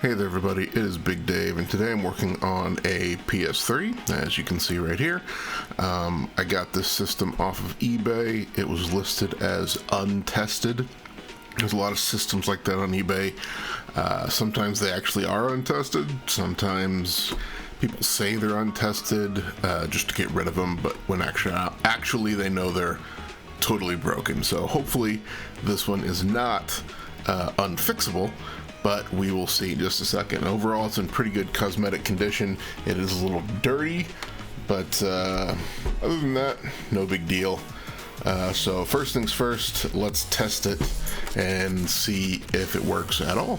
Hey there everybody, it is Big Dave, and today I'm working on a PS3, as you can see right here. I got this system off of eBay. It was listed as untested. There's a lot of systems like that on eBay. Sometimes they actually are untested. Sometimes people say they're untested just to get rid of them, but when actually they know they're totally broken. So hopefully this one is not unfixable, but we will see in just a second. Overall, it's in pretty good cosmetic condition. It is a little dirty, but other than that, no big deal. So first things first, let's test it and see if it works at all.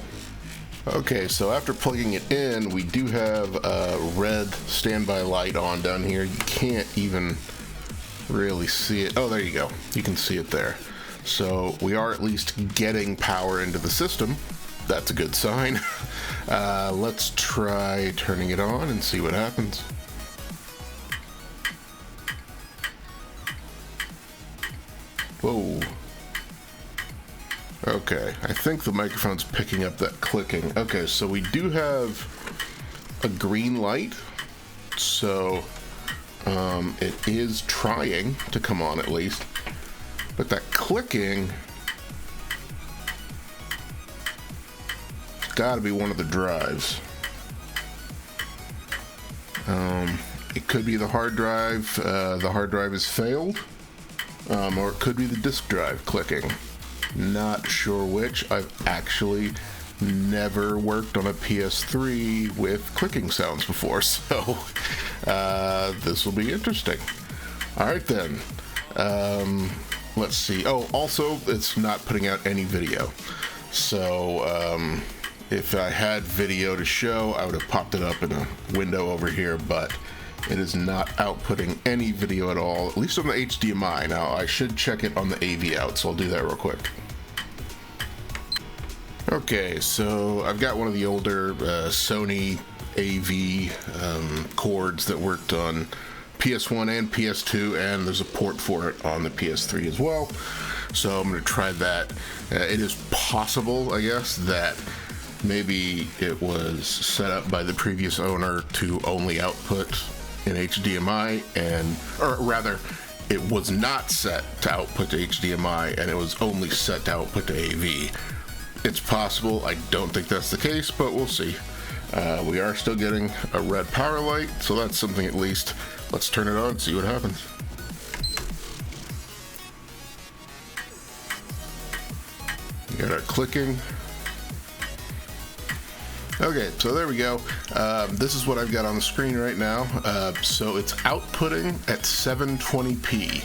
Okay, so after plugging it in, we do have a red standby light on down here. You can't even really see it. Oh, there you go. You can see it there. So we are at least getting power into the system. That's a good sign. Let's try turning it on and see what happens. Whoa. Okay, I think the microphone's picking up that clicking. Okay, so we do have a green light, so it is trying to come on at least, but that clicking, it's gotta be one of the drives. It could be the hard drive. The hard drive has failed, or it could be the disk drive clicking. Not sure which. I've actually never worked on a PS3 with clicking sounds before, so this will be interesting. Alright then, let's see. Oh, also, it's not putting out any video, so if I had video to show, I would have popped it up in a window over here, but it is not outputting any video at all, at least on the HDMI. Now, I should check it on the AV out, so I'll do that real quick. Okay, so I've got one of the older Sony AV cords that worked on PS1 and PS2, and there's a port for it on the PS3 as well. So I'm going to try that. It is possible, I guess, that maybe it was set up by the previous owner to only output in HDMI, or rather, it was not set to output to HDMI, and it was only set to output to AV. It's possible. I don't think that's the case, but we'll see. We are still getting a red power light, so that's something at least. Let's turn it on and see what happens. You got our clicking. Okay, so there we go. This is what I've got on the screen right now. So it's outputting at 720p.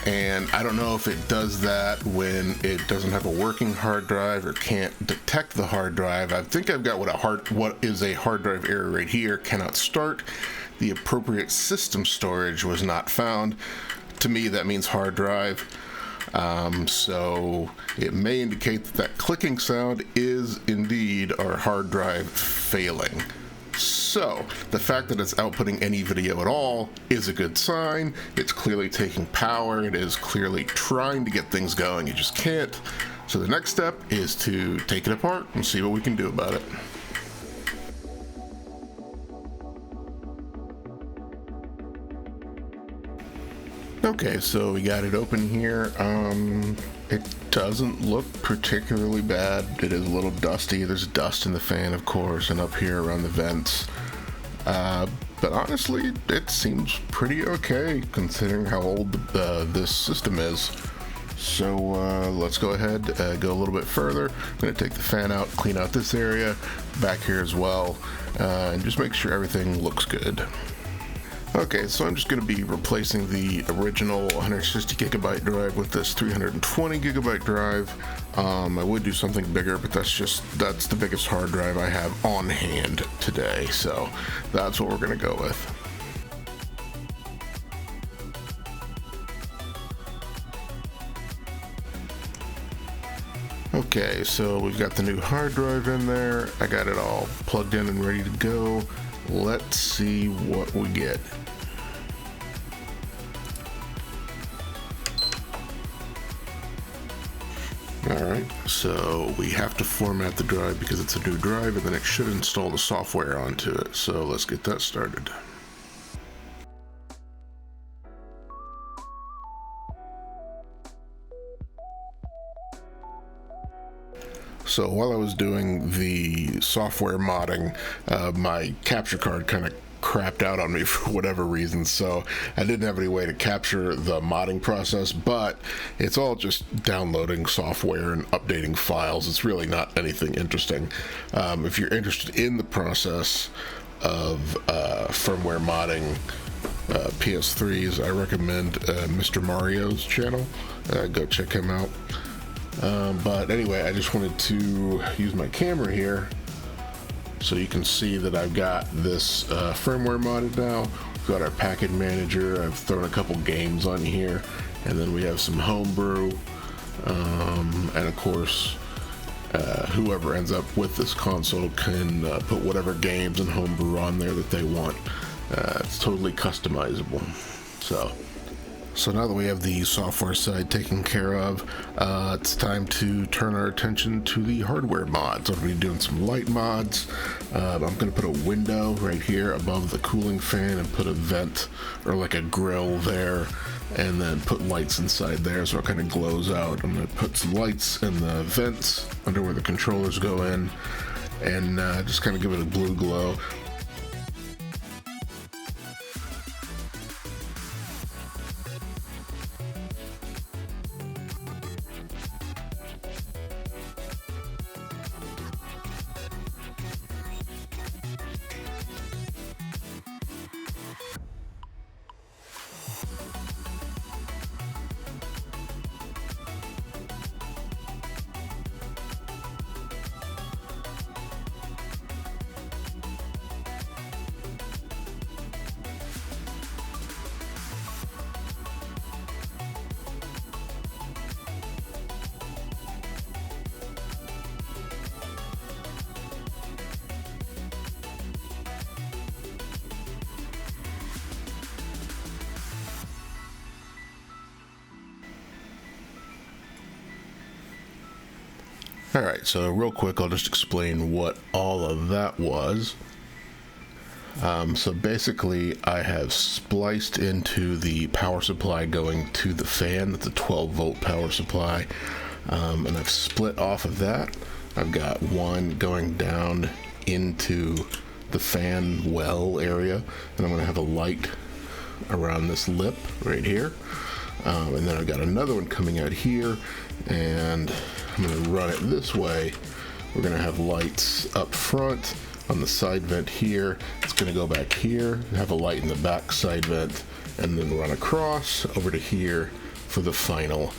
And I don't know if it does that when it doesn't have a working hard drive or can't detect the hard drive. I think I've got what is a hard drive error right here. Cannot start. The appropriate system storage was not found. To me, that means hard drive. So it may indicate that clicking sound is indeed our hard drive failing. So the fact that it's outputting any video at all is a good sign. It's clearly taking power. It is clearly trying to get things going. You just can't. So the next step is to take it apart and see what we can do about it. Okay, so we got it open here. It doesn't look particularly bad. It is a little dusty. There's dust in the fan, of course, and up here around the vents. But honestly, it seems pretty okay considering how old this system is. So let's go ahead, go a little bit further. I'm going to take the fan out, clean out this area, back here as well, and just make sure everything looks good. Okay, so I'm just going to be replacing the original 160 gigabyte drive with this 320 gigabyte drive. I would do something bigger, but that's the biggest hard drive I have on hand today, so that's what we're going to go with. Okay, so we've got the new hard drive in there. I got it all plugged in and ready to go. Let's see what we get. Alright, so we have to format the drive because it's a new drive, and then it should install the software onto it. So let's get that started. So while I was doing the software modding, my capture card kind of crapped out on me for whatever reason, so I didn't have any way to capture the modding process, but it's all just downloading software and updating files. It's really not anything interesting. If you're interested in the process of firmware modding PS3s, I recommend Mr. Mario's channel. Go check him out. But anyway, I just wanted to use my camera here so you can see that I've got this firmware modded now. We've got our package manager. I've thrown a couple games on here, and then we have some homebrew, and of course whoever ends up with this console can put whatever games and homebrew on there that they want. It's totally customizable. So now that we have the software side taken care of, it's time to turn our attention to the hardware mods. I'm going to be doing some light mods. I'm going to put a window right here above the cooling fan and put a vent or like a grill there, and then put lights inside there so it kind of glows out. I'm going to put some lights in the vents under where the controllers go in, and just kind of give it a blue glow. Alright, so real quick, I'll just explain what all of that was. So basically, I have spliced into the power supply going to the fan. That's a 12-volt power supply. And I've split off of that. I've got one going down into the fan well area, and I'm going to have a light around this lip right here. And then I've got another one coming out here, and I'm going to run it this way. We're going to have lights up front on the side vent here. It's going to go back here, have a light in the back side vent, and then run across over to here for the final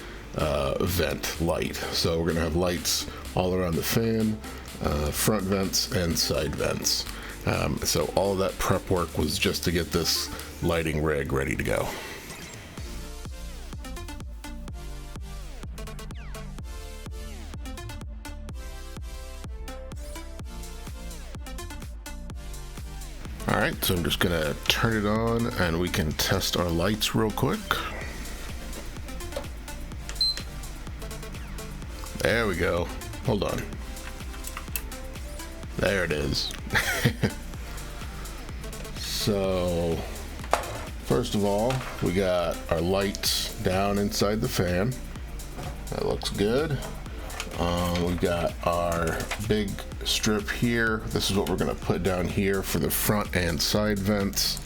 vent light. So we're going to have lights all around the fan, front vents and side vents. So all of that prep work was just to get this lighting rig ready to go. Alright, so I'm just going to turn it on and we can test our lights real quick. There we go. Hold on. There it is. So, first of all, we got our lights down inside the fan. That looks good. We've got our big strip here. This is what we're going to put down here for the front and side vents.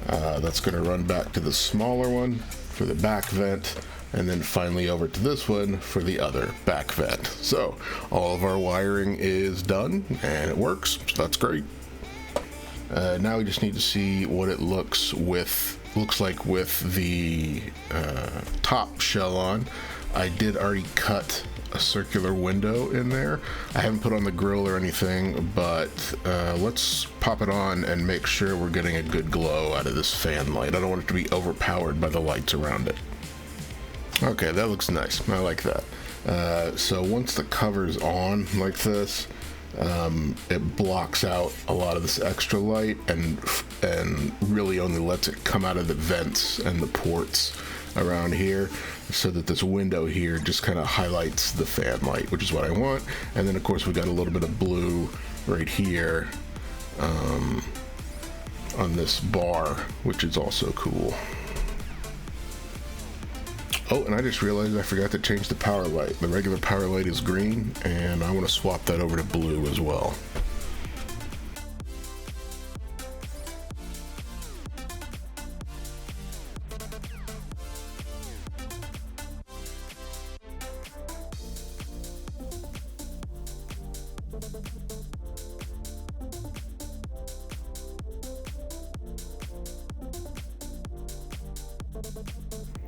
That's going to run back to the smaller one for the back vent, and then finally over to this one for the other back vent. So all of our wiring is done and it works, so that's great. Now we just need to see what it looks like with the top shell on. I did already cut a circular window in there. I haven't put on the grill or anything, but let's pop it on and make sure we're getting a good glow out of this fan light. I don't want it to be overpowered by the lights around it. Okay, that looks nice. I like that. So once the cover's on like this, it blocks out a lot of this extra light and really only lets it come out of the vents and the ports around here so that this window here just kind of highlights the fan light, which is what I want. And then of course we got a little bit of blue right here on this bar, which is also cool. Oh, and I just realized I forgot to change the power light. The regular power light is green, and I want to swap that over to blue as well.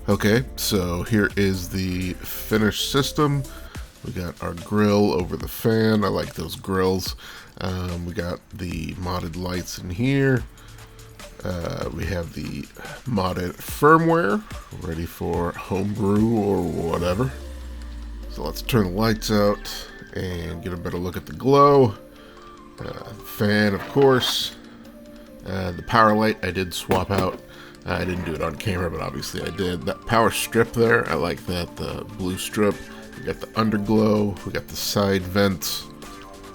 Okay, so here is the finished system. We got our grill over the fan. I like those grills. We got the modded lights in here. We have the modded firmware ready for homebrew or whatever. So let's turn the lights out and get a better look at the glow. Fan, of course. The power light I did swap out. I didn't do it on camera, but obviously I did. That power strip there, I like that, the blue strip. We got the underglow, we got the side vents,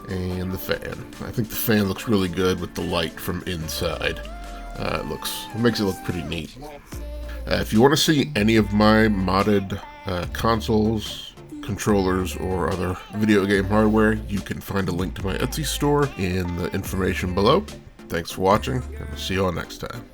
and the fan. I think the fan looks really good with the light from inside. It makes it look pretty neat. If you want to see any of my modded consoles, controllers, or other video game hardware, you can find a link to my Etsy store in the information below. Thanks for watching, and I'll see you all next time.